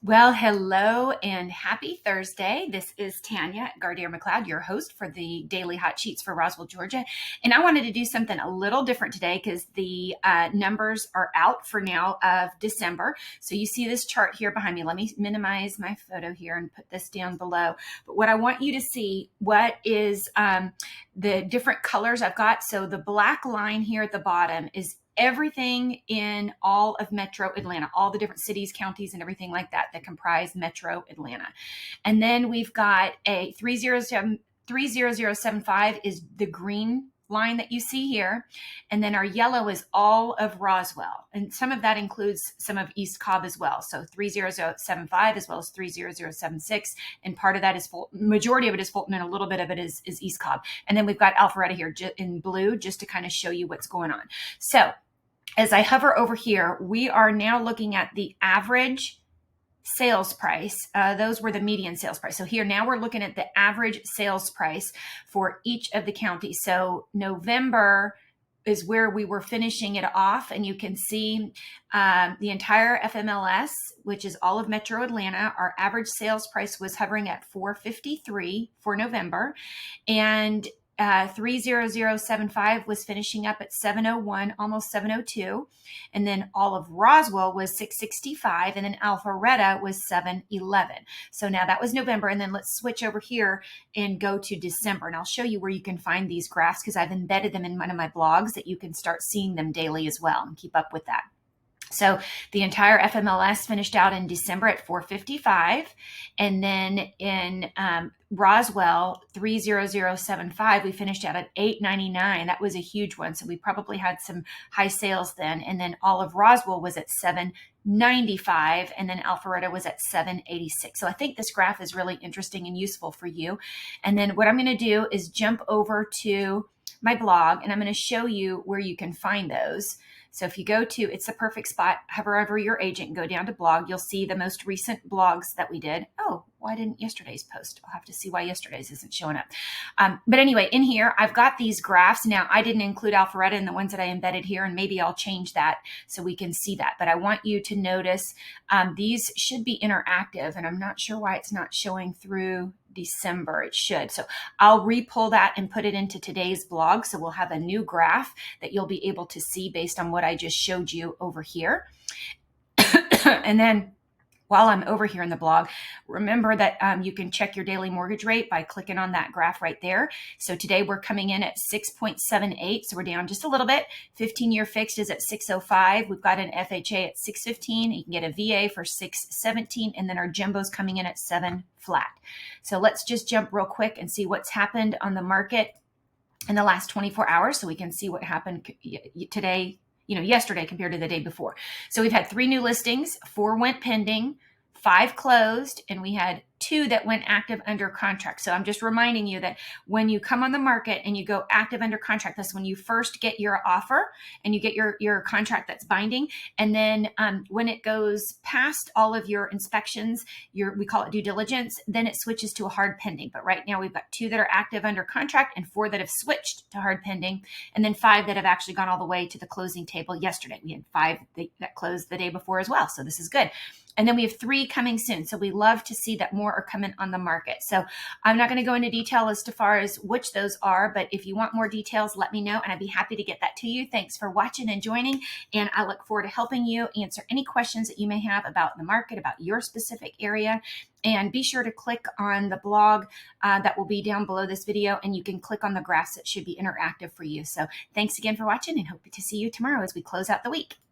Well, hello and happy Thursday. This is Tania at Gardère MacLeod, your host for the Daily Hot Sheets for Roswell, Georgia. And I wanted to do something a little different today because the numbers are out for now of December. So you see this chart here behind me. Let me minimize my photo here and put this down below. But what I want you to see, what is the different colors I've got. So the black line here at the bottom is everything in all of Metro Atlanta, all the different cities, counties, and everything like that comprise Metro Atlanta. And then we've got a 30075 is the green line that you see here. And then our yellow is all of Roswell. And some of that includes some of East Cobb as well. So 30075 as well as 30076. And part of that is majority of it is Fulton, and a little bit of it is East Cobb. And then we've got Alpharetta here in blue, just to kind of show you what's going on. So as I hover over here, we are now looking at the average sales price. Those were the median sales price. So here now we're looking at the average sales price for each of the counties. So November is where we were finishing it off, and you can see the entire FMLS, which is all of Metro Atlanta. Our average sales price was hovering at $453 for November, and 30075 was finishing up at 701, almost 702. And then all of Roswell was 665, and then Alpharetta was 711. So now that was November. And then let's switch over here and go to December. And I'll show you where you can find these graphs because I've embedded them in one of my blogs that you can start seeing them daily as well and keep up with that. So the entire FMLS finished out in December at 455. And then in Roswell 30075, we finished out at 899. That was a huge one. So we probably had some high sales then. And then all of Roswell was at 795. And then Alpharetta was at 786. So I think this graph is really interesting and useful for you. And then what I'm going to do is jump over to my blog, and I'm going to show you where you can find those. So if you go to, it's the perfect spot, hover over your agent and go down to blog, you'll see the most recent blogs that we did. Oh, why didn't yesterday's post? I'll have to see why yesterday's isn't showing up. But anyway, in here, I've got these graphs. Now, I didn't include Alpharetta in the ones that I embedded here, and maybe I'll change that so we can see that. But I want you to notice these should be interactive, and I'm not sure why it's not showing through December. It should. So I'll re-pull that and put it into today's blog. So we'll have a new graph that you'll be able to see based on what I just showed you over here. And then while I'm over here in the blog, remember that you can check your daily mortgage rate by clicking on that graph right there. So today we're coming in at 6.78. So we're down just a little bit. 15-year fixed is at 605. We've got an FHA at 615. You can get a VA for 617. And then our jumbo's coming in at 7 flat. So let's just jump real quick and see what's happened on the market in the last 24 hours so we can see what happened today, yesterday compared to the day before. So we've had 3 new listings, 4 went pending, 5 closed, and we had 2 that went active under contract. So I'm just reminding you that when you come on the market and you go active under contract, that's when you first get your offer and you get your contract that's binding. And then when it goes past all of your inspections, we call it due diligence, then it switches to a hard pending. But right now we've got 2 that are active under contract and 4 that have switched to hard pending, and then 5 that have actually gone all the way to the closing table yesterday. We had 5 that closed the day before as well. So this is good. And then we have 3 coming soon. So we love to see that more are coming on the market. So I'm not going to go into detail as far as which those are, but if you want more details, let me know and I'd be happy to get that to you. Thanks for watching and joining. And I look forward to helping you answer any questions that you may have about the market, about your specific area. And be sure to click on the blog that will be down below this video, and you can click on the graphs that should be interactive for you. So thanks again for watching, and hope to see you tomorrow as we close out the week.